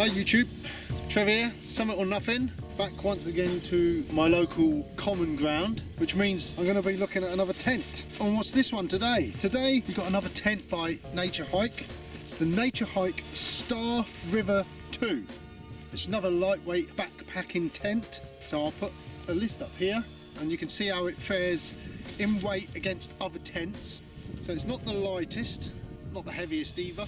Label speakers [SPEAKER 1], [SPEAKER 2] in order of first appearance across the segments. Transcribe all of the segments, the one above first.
[SPEAKER 1] Hi YouTube, Trev here, Summit or Nothing. Back once again to my local common ground, which means I'm going to be looking at another tent. And what's this one today? Today we've got another tent by Naturehike. It's the Naturehike Star River 2. It's another lightweight backpacking tent. So I'll put a list up here and you can see how it fares in weight against other tents. So it's not the lightest, not the heaviest either.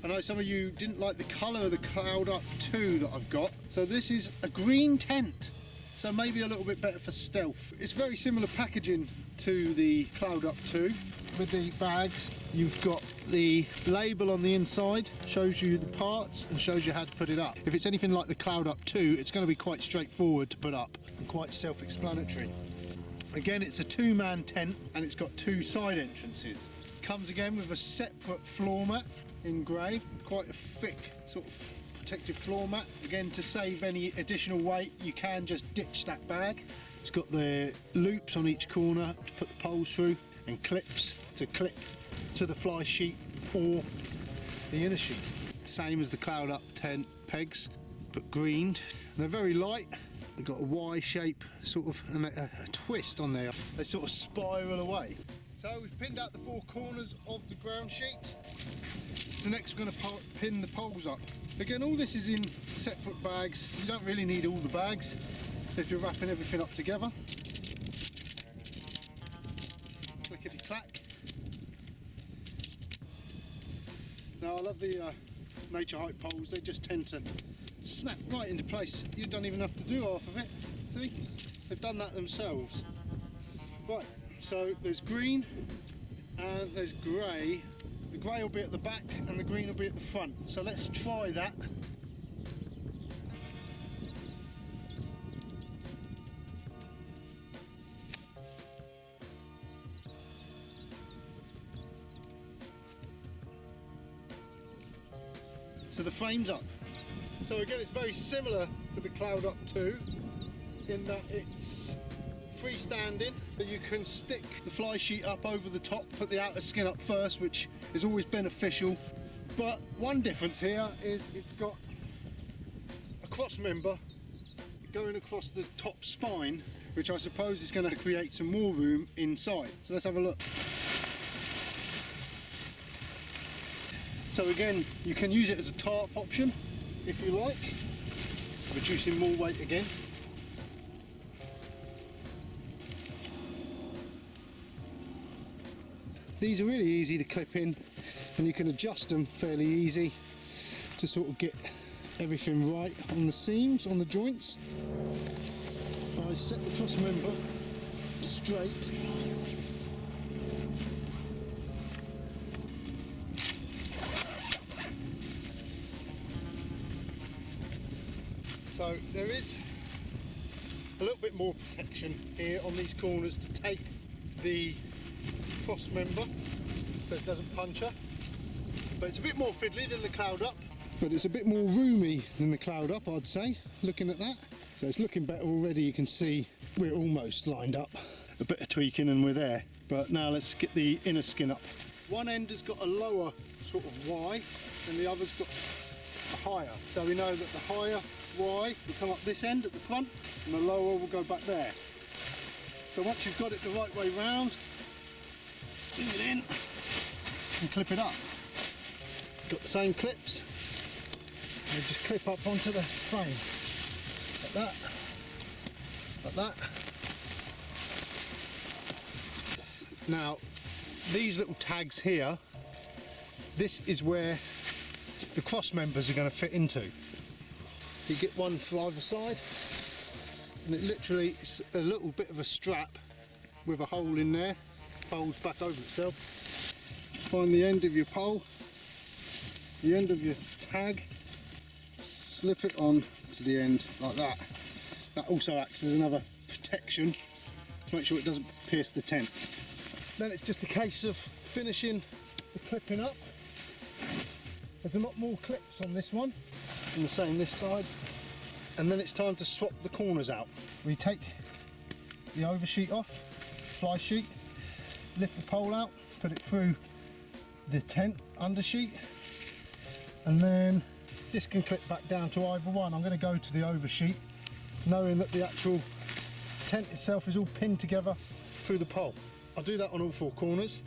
[SPEAKER 1] I know some of you didn't like the colour of the Cloud Up 2 that I've got. So this is a green tent, so maybe a little bit better for stealth. It's very similar packaging to the Cloud Up 2. With the bags, you've got the label on the inside, shows you the parts and shows you how to put it up. If it's anything like the Cloud Up 2, it's going to be quite straightforward to put up and quite self-explanatory. Again, it's a two-man tent and it's got two side entrances. Comes again with a separate floor mat in grey, quite a thick sort of protective floor mat. Again, to save any additional weight, you can just ditch that bag. It's got the loops on each corner to put the poles through and clips to clip to the fly sheet or the inner sheet. Same as the Cloud Up tent pegs, but greened. And they're very light. They've got a Y shape sort of and a twist on there. They sort of spiral away. So we've pinned out the four corners of the ground sheet. So next we're going to pin the poles up. Again, all this is in separate bags. You don't really need all the bags if you're wrapping everything up together. Clickety clack. Now I love the Naturehike poles. They just tend to snap right into place. You don't even have to do half of it. See? They've done that themselves. Right. So there's green and there's grey. The grey will be at the back and the green will be at the front. So let's try that. So the frame's up. So again, it's very similar to the Cloud Up 2 in that it's freestanding, that you can stick the fly sheet up over the top, put the outer skin up first, which is always beneficial. But one difference here is it's got a cross member going across the top spine, which I suppose is going to create some more room inside. So let's have a look. So again, you can use it as a tarp option if you like, reducing more weight again. These are really easy to clip in and you can adjust them fairly easy to sort of get everything right on the seams, on the joints. I set the cross member straight. So there is a little bit more protection here on these corners to take the cross member so it doesn't puncture, but it's a bit more fiddly than the Cloud Up, but it's a bit more roomy than the Cloud Up, I'd say, looking at that. So it's looking better already. You can see we're almost lined up. A bit of tweaking and we're there, but now let's get the inner skin up. One end has got a lower sort of Y and the other's got a higher, so we know that the higher Y will come up this end at the front and the lower will go back there. So once you've got it the right way round, bring it in and clip it up. Got the same clips and just clip up onto the frame like that, like that. Now these little tags here, this is where the cross members are going to fit into. You get one for either side and it literally is a little bit of a strap with a hole in there. Folds back over itself. Find the end of your pole, the end of your tag, slip it on to the end like that. That also acts as another protection to make sure it doesn't pierce the tent. Then it's just a case of finishing the clipping up. There's a lot more clips on this one and the same this side, and then it's time to swap the corners out. We take the oversheet off, fly sheet, lift the pole out, put it through the tent undersheet, and then This can clip back down to either one. I'm going to go to the oversheet, knowing that the actual tent itself is all pinned together through the pole. I'll do that on all four corners,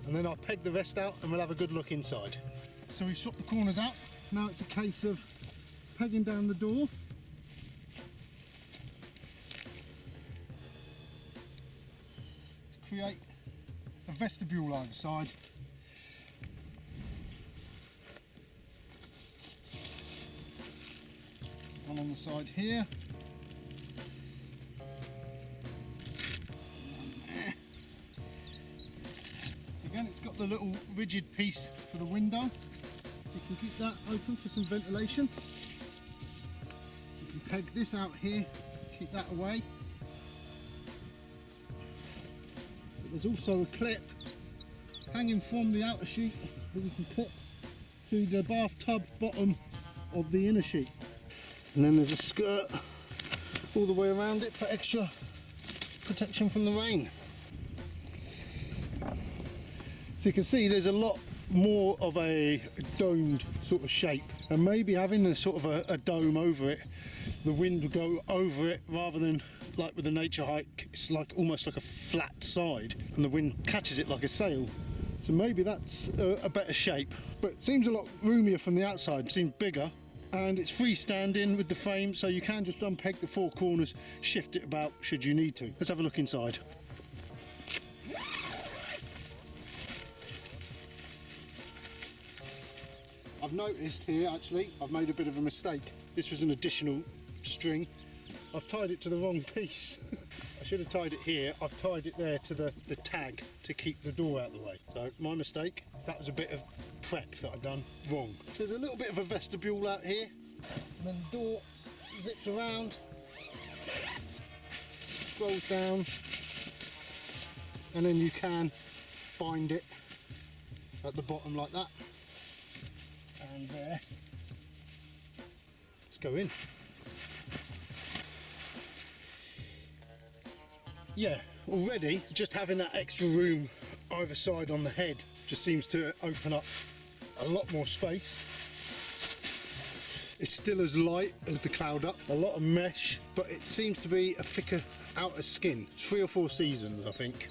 [SPEAKER 1] and then I'll peg the rest out and we'll have a good look inside. So we've swapped the corners out. Now it's a case of pegging down the door. To create a vestibule either side. One on the side here. Again, it's got the little rigid piece for the window. You can keep that open for some ventilation. You can peg this out here, keep that away. But there's also a clip hanging from the outer sheet that you can clip to the bathtub bottom of the inner sheet. And then there's a skirt all the way around it for extra protection from the rain. So you can see there's a lot more of a domed sort of shape, and maybe having a sort of a dome over it, the wind will go over it rather than like with the Naturehike, it's like almost like a flat side and the wind catches it like a sail. So maybe that's a better shape, but it seems a lot roomier from the outside, it seems bigger. And it's freestanding with the frame, so you can just unpeg the four corners, shift it about should you need to. Let's have a look inside. I've noticed here, actually, I've made a bit of a mistake. This was an additional string. I've tied it to the wrong piece. I should have tied it here. I've tied it there to the tag to keep the door out of the way. So my mistake. That was a bit of prep that I've done wrong. There's a little bit of a vestibule out here, and then the door zips around, scrolls down, and then you can bind it at the bottom like that. And there. Let's go in. Yeah, already just having that extra room either side on the head just seems to open up a lot more space. It's still as light as the Cloud Up, a lot of mesh, but it seems to be a thicker outer skin. It's 3 or 4 seasons, I think.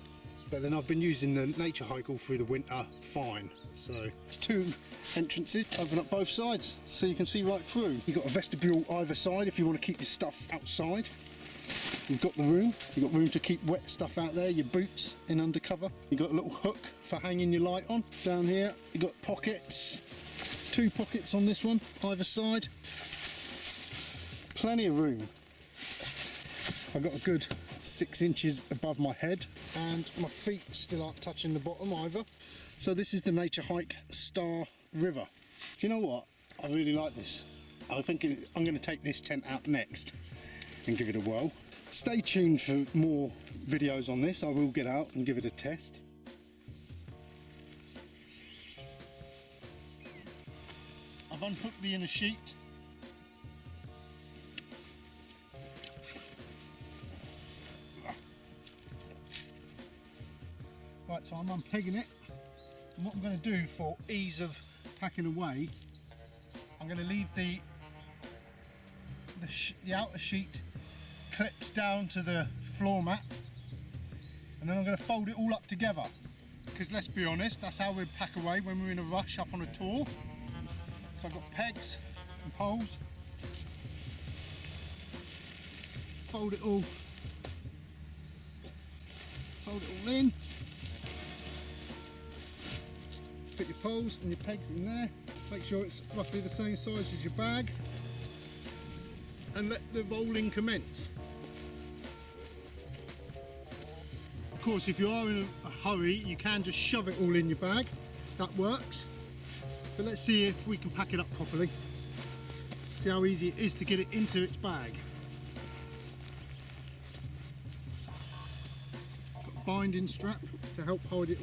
[SPEAKER 1] But then I've been using the Naturehike all through the winter fine. So it's 2 entrances, open up both sides so you can see right through. You've got a vestibule either side if you want to keep your stuff outside. You've got the room, you've got room to keep wet stuff out there, your boots in undercover. You've got a little hook for hanging your light on. Down here you've got pockets, 2 pockets on this one, either side. Plenty of room. I've got a good 6 inches above my head and my feet still aren't touching the bottom either. So this is the Naturehike Star River. Do you know what? I really like this. I think I'm going to take this tent out next and give it a whirl. Stay tuned for more videos on this. I will get out and give it a test. I've unhooked the inner sheet. Right, so I'm unpegging it. And what I'm going to do for ease of packing away, I'm going to leave the outer sheet clipped down to the floor mat, and then I'm going to fold it all up together, because let's be honest, that's how we pack away when we're in a rush up on a tour. So I've got pegs and poles, fold it all in, put your poles and your pegs in there, make sure it's roughly the same size as your bag, and let the rolling commence. Of course, if you are in a hurry, you can just shove it all in your bag. That works. But let's see if we can pack it up properly. See how easy it is to get it into its bag. Got a binding strap to help hold it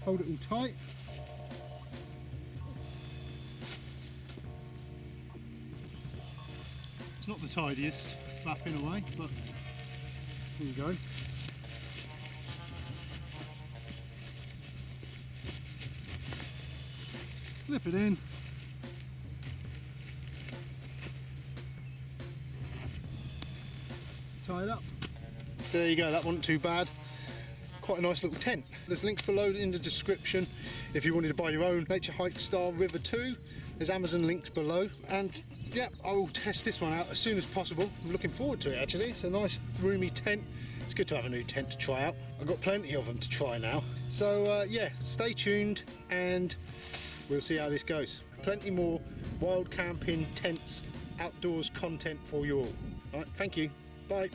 [SPEAKER 1] all tight. It's not the tidiest, flapping away, but here we go. Slip it in, tied up. So there you go, that wasn't too bad. Quite a nice little tent. There's links below in the description if you wanted to buy your own Naturehike Star River 2. There's Amazon links below, and yeah, I will test this one out as soon as possible. I'm looking forward to it actually. It's a nice roomy tent. It's good to have a new tent to try out. I've got plenty of them to try now. So yeah, stay tuned and we'll see how this goes. Plenty more wild camping, tents, outdoors content for you all. All right, thank you. Bye.